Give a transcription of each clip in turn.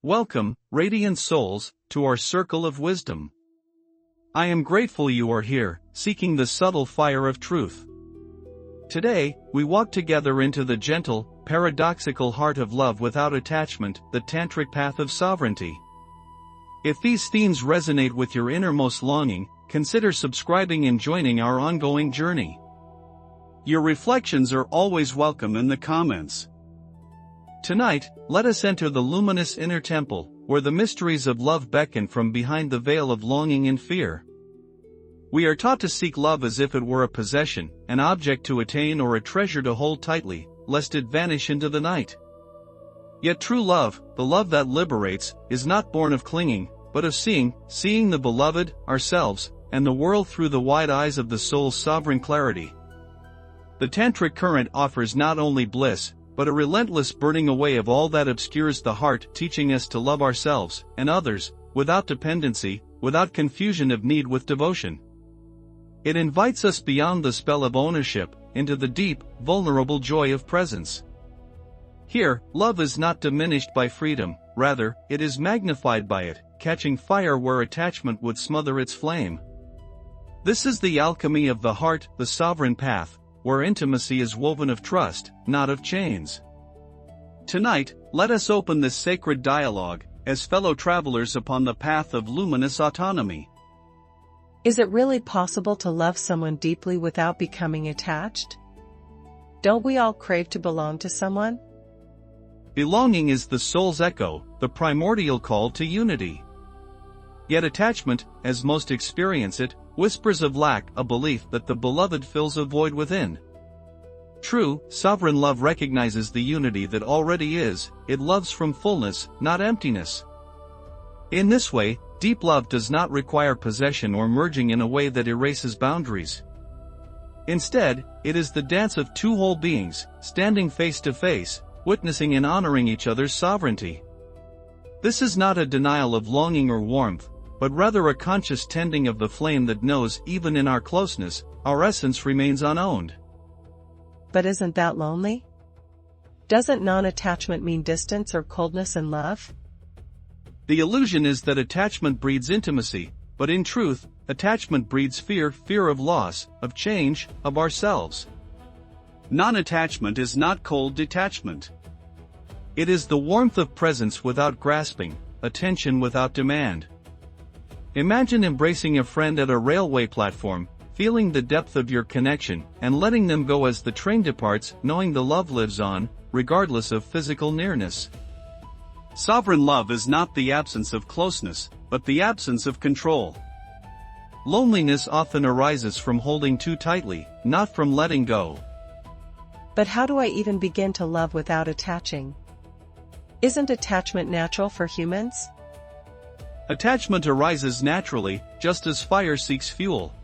Welcome, radiant souls, to our circle of wisdom. I am grateful you are here, seeking the subtle fire of truth. Today, we walk together into the gentle, paradoxical heart of love without attachment, the tantric path of sovereignty. If these themes resonate with your innermost longing, consider subscribing and joining our ongoing journey. Your reflections are always welcome in the comments. Tonight, let us enter the luminous inner temple, where the mysteries of love beckon from behind the veil of longing and fear. We are taught to seek love as if it were a possession, an object to attain or a treasure to hold tightly, lest it vanish into the night. Yet true love, the love that liberates, is not born of clinging, but of seeing the beloved, ourselves, and the world through the wide eyes of the soul's sovereign clarity. The tantric current offers not only bliss, but a relentless burning away of all that obscures the heart, teaching us to love ourselves and others, without dependency, without confusion of need with devotion. It invites us beyond the spell of ownership, into the deep, vulnerable joy of presence. Here, love is not diminished by freedom, rather, it is magnified by it, catching fire where attachment would smother its flame. This is the alchemy of the heart, the sovereign path, where intimacy is woven of trust, not of chains. Tonight, let us open this sacred dialogue, as fellow travelers upon the path of luminous autonomy. Is it really possible to love someone deeply without becoming attached? Don't we all crave to belong to someone? Belonging is the soul's echo, the primordial call to unity. Yet attachment, as most experience it, whispers of lack, a belief that the beloved fills a void within. True, sovereign love recognizes the unity that already is, it loves from fullness, not emptiness. In this way, deep love does not require possession or merging in a way that erases boundaries. Instead, it is the dance of two whole beings, standing face to face, witnessing and honoring each other's sovereignty. This is not a denial of longing or warmth, but rather a conscious tending of the flame that knows even in our closeness, our essence remains unowned. But isn't that lonely? Doesn't non-attachment mean distance or coldness in love? The illusion is that attachment breeds intimacy, but in truth, attachment breeds fear of loss, of change, of ourselves. Non-attachment is not cold detachment. It is the warmth of presence without grasping, attention without demand. Imagine embracing a friend at a railway platform, feeling the depth of your connection, and letting them go as the train departs, knowing the love lives on, regardless of physical nearness. Sovereign love is not the absence of closeness, but the absence of control. Loneliness often arises from holding too tightly, not from letting go. But how do I even begin to love without attaching? Isn't attachment natural for humans? Attachment arises naturally, just as fire seeks fuel.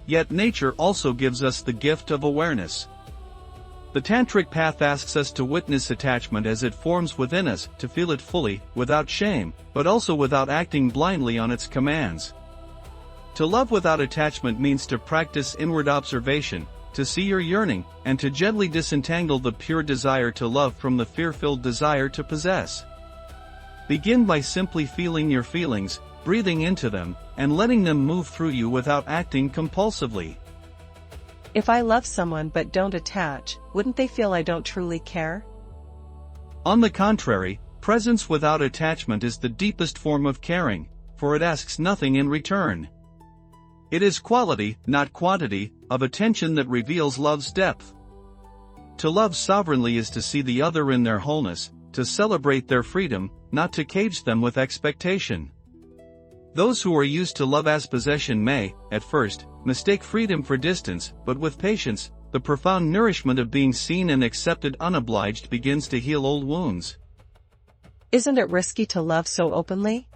Yet nature also gives us the gift of awareness. The tantric path asks us to witness attachment as it forms within us, to feel it fully, without shame, but also without acting blindly on its commands. To love without attachment means to practice inward observation, to see your yearning, and to gently disentangle the pure desire to love from the fear-filled desire to possess. Begin by simply feeling your feelings, breathing into them, and letting them move through you without acting compulsively. If I love someone but don't attach, wouldn't they feel I don't truly care? On the contrary, presence without attachment is the deepest form of caring, for it asks nothing in return. It is quality, not quantity, of attention that reveals love's depth. To love sovereignly is to see the other in their wholeness, to celebrate their freedom, not to cage them with expectation. Those who are used to love as possession may, at first, mistake freedom for distance, but with patience, the profound nourishment of being seen and accepted unobliged begins to heal old wounds. Isn't it risky to love so openly?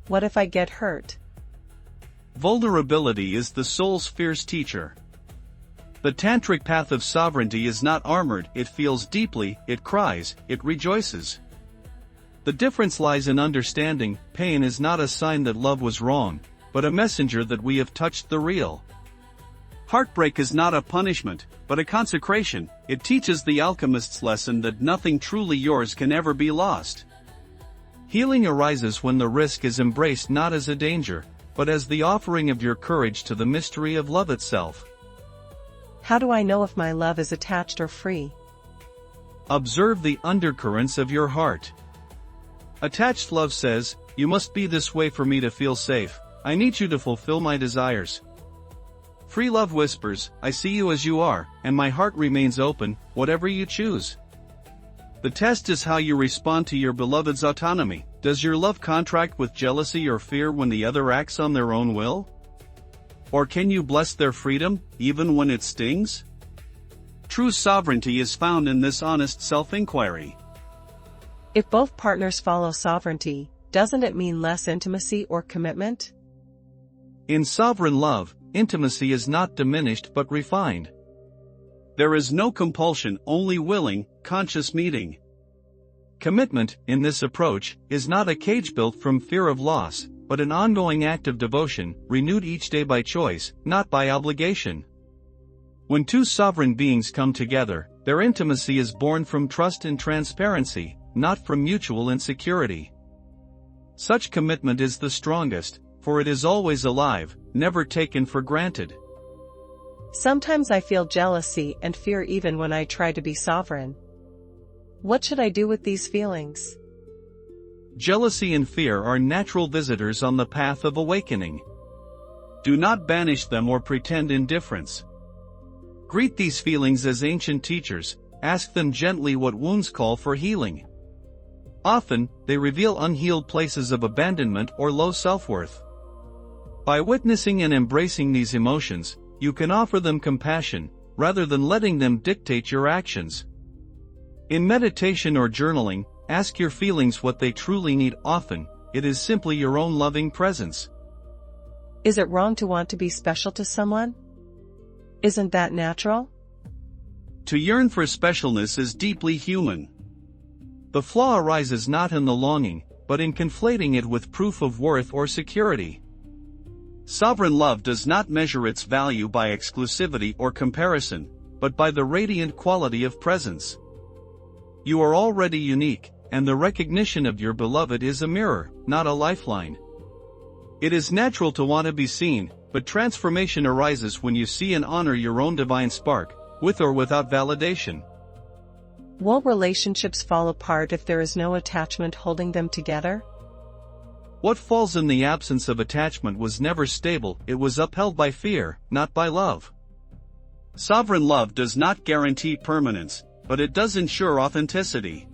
What if I get hurt? Vulnerability is the soul's fierce teacher. The tantric path of sovereignty is not armored, it feels deeply, it cries, it rejoices. The difference lies in understanding. Pain is not a sign that love was wrong, but a messenger that we have touched the real. Heartbreak is not a punishment, but a consecration. It teaches the alchemist's lesson that nothing truly yours can ever be lost. Healing arises when the risk is embraced not as a danger, but as the offering of your courage to the mystery of love itself. How do I know if my love is attached or free? Observe the undercurrents of your heart. Attached love says, "You must be this way for me to feel safe. I need you to fulfill my desires." Free love whispers, "I see you as you are, and my heart remains open, whatever you choose." The test is how you respond to your beloved's autonomy. Does your love contract with jealousy or fear when the other acts on their own will? Or can you bless their freedom, even when it stings? True sovereignty is found in this honest self-inquiry. If both partners follow sovereignty, doesn't it mean less intimacy or commitment? In sovereign love, intimacy is not diminished but refined. There is no compulsion, only willing, conscious meeting. Commitment, in this approach, is not a cage built from fear of loss, but an ongoing act of devotion, renewed each day by choice, not by obligation. When two sovereign beings come together, their intimacy is born from trust and transparency, not from mutual insecurity. Such commitment is the strongest, for it is always alive, never taken for granted. Sometimes I feel jealousy and fear even when I try to be sovereign. What should I do with these feelings? Jealousy and fear are natural visitors on the path of awakening. Do not banish them or pretend indifference. Greet these feelings as ancient teachers, ask them gently what wounds call for healing. Often, they reveal unhealed places of abandonment or low self-worth. By witnessing and embracing these emotions, you can offer them compassion, rather than letting them dictate your actions. In meditation or journaling, ask your feelings what they truly need. Often, it is simply your own loving presence. Is it wrong to want to be special to someone? Isn't that natural? To yearn for specialness is deeply human. The flaw arises not in the longing, but in conflating it with proof of worth or security. Sovereign love does not measure its value by exclusivity or comparison, but by the radiant quality of presence. You are already unique, and the recognition of your beloved is a mirror, not a lifeline. It is natural to want to be seen, but transformation arises when you see and honor your own divine spark, with or without validation. Won't relationships fall apart if there is no attachment holding them together? What falls in the absence of attachment was never stable, it was upheld by fear, not by love. Sovereign love does not guarantee permanence, but it does ensure authenticity.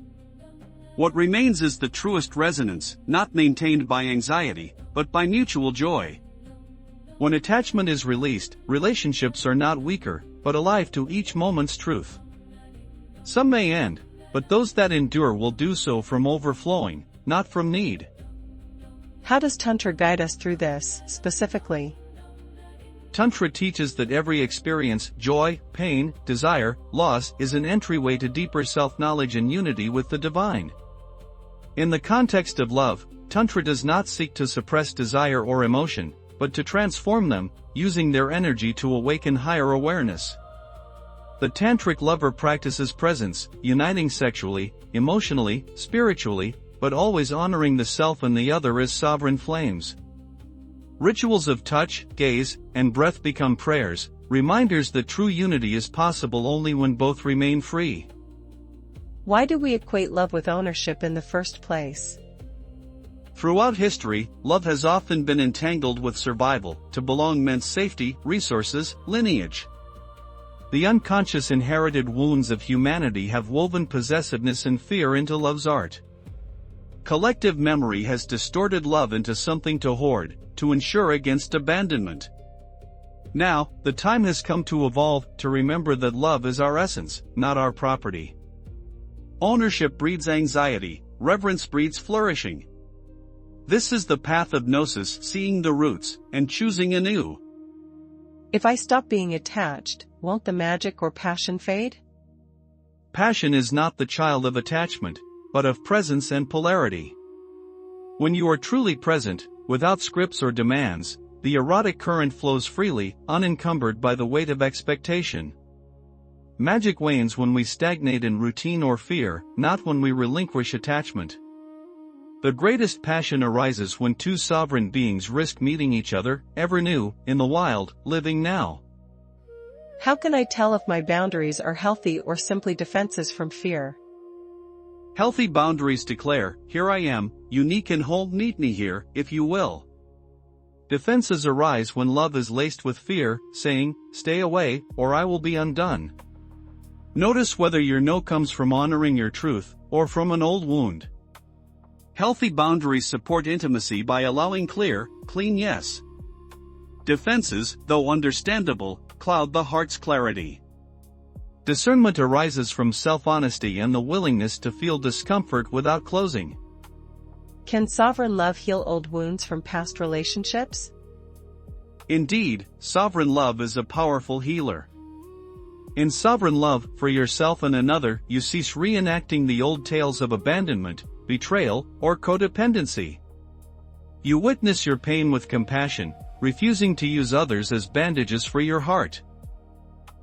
What remains is the truest resonance, not maintained by anxiety, but by mutual joy. When attachment is released, relationships are not weaker, but alive to each moment's truth. Some may end, but those that endure will do so from overflowing, not from need. How does Tantra guide us through this, specifically? Tantra teaches that every experience, joy, pain, desire, loss, is an entryway to deeper self-knowledge and unity with the divine. In the context of love, Tantra does not seek to suppress desire or emotion, but to transform them, using their energy to awaken higher awareness. The tantric lover practices presence, uniting sexually, emotionally, spiritually, but always honoring the self and the other as sovereign flames. Rituals of touch, gaze, and breath become prayers, reminders that true unity is possible only when both remain free. Why do we equate love with ownership in the first place? Throughout history, love has often been entangled with survival. To belong meant safety, resources, lineage. The unconscious inherited wounds of humanity have woven possessiveness and fear into love's art. Collective memory has distorted love into something to hoard, to ensure against abandonment. Now, the time has come to evolve, to remember that love is our essence, not our property. Ownership breeds anxiety, reverence breeds flourishing. This is the path of gnosis, seeing the roots, and choosing anew. If I stop being attached, won't the magic or passion fade? Passion is not the child of attachment, but of presence and polarity. When you are truly present, without scripts or demands, the erotic current flows freely, unencumbered by the weight of expectation. Magic wanes when we stagnate in routine or fear, not when we relinquish attachment. The greatest passion arises when two sovereign beings risk meeting each other, ever new, in the wild, living now. How can I tell if my boundaries are healthy or simply defenses from fear? Healthy boundaries declare, here I am, unique and whole, meet me here, if you will. Defenses arise when love is laced with fear, saying, stay away, or I will be undone. Notice whether your no comes from honoring your truth, or from an old wound. Healthy boundaries support intimacy by allowing clear, clean yes. Defenses, though understandable, cloud the heart's clarity. Discernment arises from self-honesty and the willingness to feel discomfort without closing. Can sovereign love heal old wounds from past relationships? Indeed, sovereign love is a powerful healer. In sovereign love, for yourself and another, you cease reenacting the old tales of abandonment, betrayal, or codependency. You witness your pain with compassion, refusing to use others as bandages for your heart.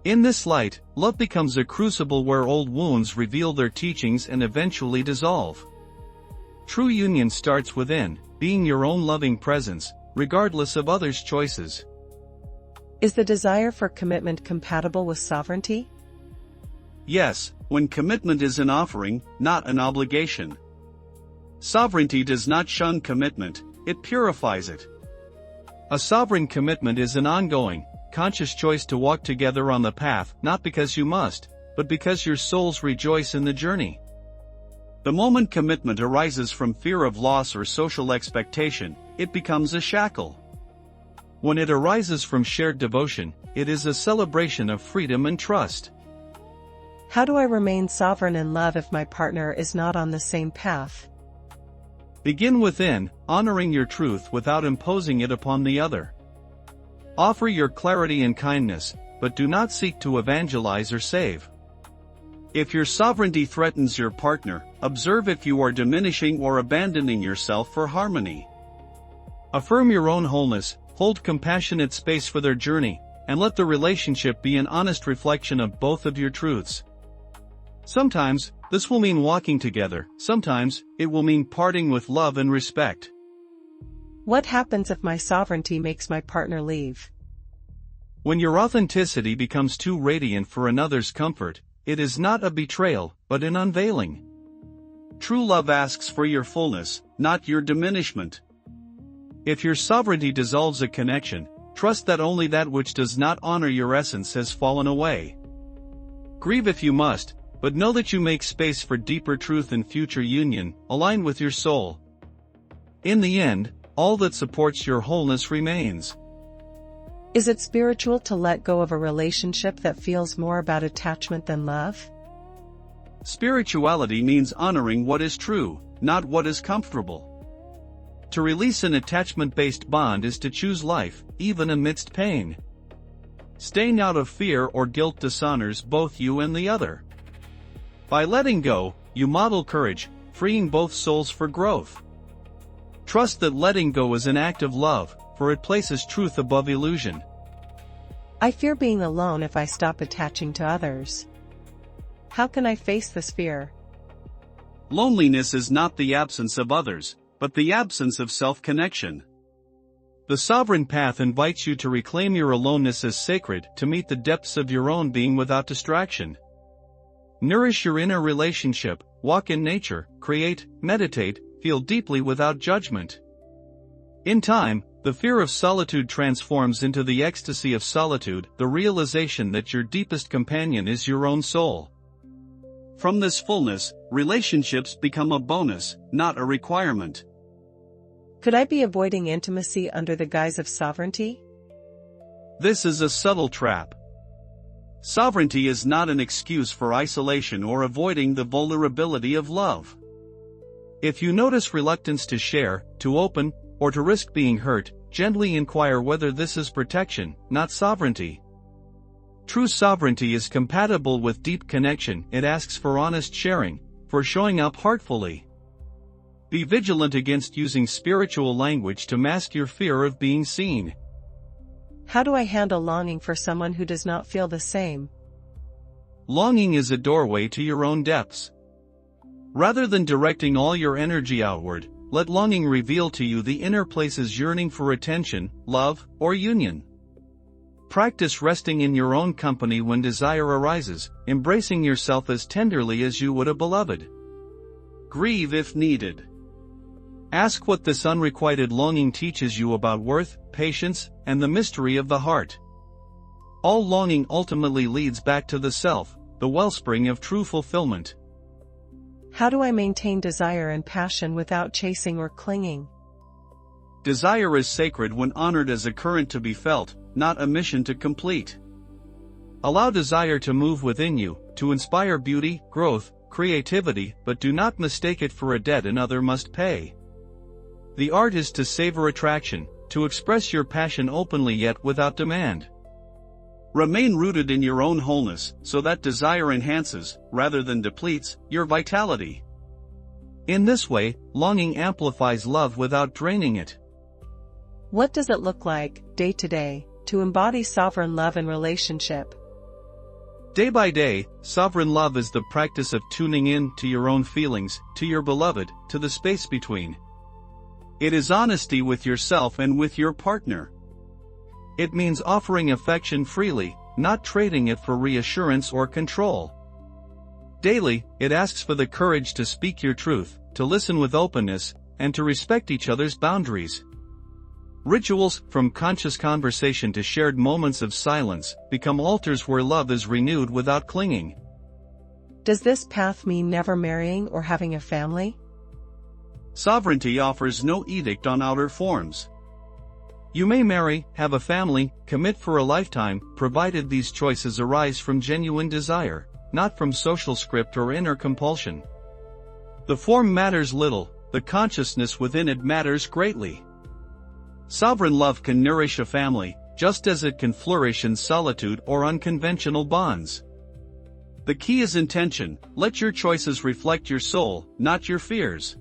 In this light, love becomes a crucible where old wounds reveal their teachings and eventually dissolve. True union starts within, being your own loving presence, regardless of others' choices. Is the desire for commitment compatible with sovereignty? Yes, when commitment is an offering, not an obligation. Sovereignty does not shun commitment, it purifies it. A sovereign commitment is an ongoing, conscious choice to walk together on the path, not because you must, but because your souls rejoice in the journey. The moment commitment arises from fear of loss or social expectation, it becomes a shackle. When it arises from shared devotion, it is a celebration of freedom and trust. How do I remain sovereign in love if my partner is not on the same path? Begin within, honoring your truth without imposing it upon the other. Offer your clarity and kindness, but do not seek to evangelize or save. If your sovereignty threatens your partner, observe if you are diminishing or abandoning yourself for harmony. Affirm your own wholeness, hold compassionate space for their journey, and let the relationship be an honest reflection of both of your truths. Sometimes, this will mean walking together, sometimes, it will mean parting with love and respect. What happens if my sovereignty makes my partner leave? When your authenticity becomes too radiant for another's comfort, it is not a betrayal, but an unveiling. True love asks for your fullness, not your diminishment. If your sovereignty dissolves a connection, trust that only that which does not honor your essence has fallen away. Grieve if you must, but know that you make space for deeper truth and future union, aligned with your soul. In the end, all that supports your wholeness remains. Is it spiritual to let go of a relationship that feels more about attachment than love? Spirituality means honoring what is true, not what is comfortable. To release an attachment-based bond is to choose life, even amidst pain. Staying out of fear or guilt dishonors both you and the other. By letting go, you model courage, freeing both souls for growth. Trust that letting go is an act of love, for it places truth above illusion. I fear being alone if I stop attaching to others. How can I face this fear? Loneliness is not the absence of others, but the absence of self-connection. The sovereign path invites you to reclaim your aloneness as sacred, to meet the depths of your own being without distraction. Nourish your inner relationship, walk in nature, create, meditate, feel deeply without judgment. In time, the fear of solitude transforms into the ecstasy of solitude, the realization that your deepest companion is your own soul. From this fullness, relationships become a bonus, not a requirement. Could I be avoiding intimacy under the guise of sovereignty? This is a subtle trap. Sovereignty is not an excuse for isolation or avoiding the vulnerability of love. If you notice reluctance to share, to open, or to risk being hurt, gently inquire whether this is protection, not sovereignty. True sovereignty is compatible with deep connection. It asks for honest sharing, for showing up heartfully. Be vigilant against using spiritual language to mask your fear of being seen. How do I handle longing for someone who does not feel the same? Longing is a doorway to your own depths. Rather than directing all your energy outward, let longing reveal to you the inner places yearning for attention, love, or union. Practice resting in your own company when desire arises, embracing yourself as tenderly as you would a beloved. Grieve if needed. Ask what this unrequited longing teaches you about worth, patience, and the mystery of the heart. All longing ultimately leads back to the self, the wellspring of true fulfillment. How do I maintain desire and passion without chasing or clinging? Desire is sacred when honored as a current to be felt, not a mission to complete. Allow desire to move within you, to inspire beauty, growth, creativity, but do not mistake it for a debt another must pay. The art is to savor attraction, to express your passion openly yet without demand. Remain rooted in your own wholeness, so that desire enhances, rather than depletes, your vitality. In this way, longing amplifies love without draining it. What does it look like, day to day, to embody sovereign love in relationship? Day by day, sovereign love is the practice of tuning in to your own feelings, to your beloved, to the space between. It is honesty with yourself and with your partner. It means offering affection freely, not trading it for reassurance or control. Daily, it asks for the courage to speak your truth, to listen with openness, and to respect each other's boundaries. Rituals, from conscious conversation to shared moments of silence, become altars where love is renewed without clinging. Does this path mean never marrying or having a family? Sovereignty offers no edict on outer forms. You may marry, have a family, commit for a lifetime, provided these choices arise from genuine desire, not from social script or inner compulsion. The form matters little, the consciousness within it matters greatly. Sovereign love can nourish a family, just as it can flourish in solitude or unconventional bonds. The key is intention. Let your choices reflect your soul, not your fears.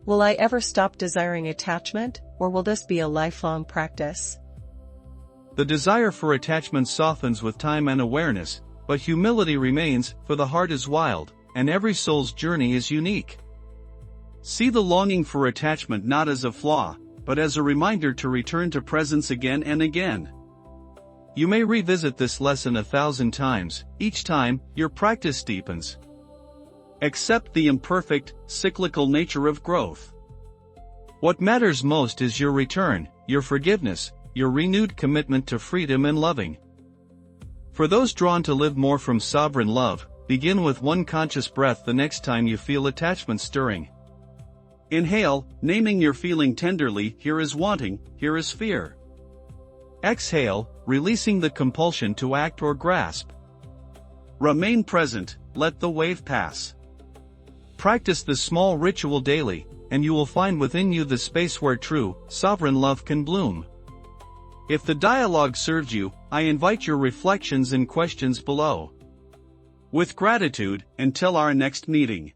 Will I ever stop desiring attachment, or will this be a lifelong practice? The desire for attachment softens with time and awareness, but humility remains, for the heart is wild, and every soul's journey is unique. See the longing for attachment not as a flaw, but as a reminder to return to presence again and again. You may revisit this lesson 1,000 times, each time, your practice deepens. Accept the imperfect, cyclical nature of growth. What matters most is your return, your forgiveness, your renewed commitment to freedom and loving. For those drawn to live more from sovereign love, begin with one conscious breath the next time you feel attachment stirring. Inhale, naming your feeling tenderly, here is wanting, here is fear. Exhale, releasing the compulsion to act or grasp. Remain present, let the wave pass. Practice this small ritual daily, and you will find within you the space where true, sovereign love can bloom. If the dialogue served you, I invite your reflections and questions below. With gratitude, until our next meeting.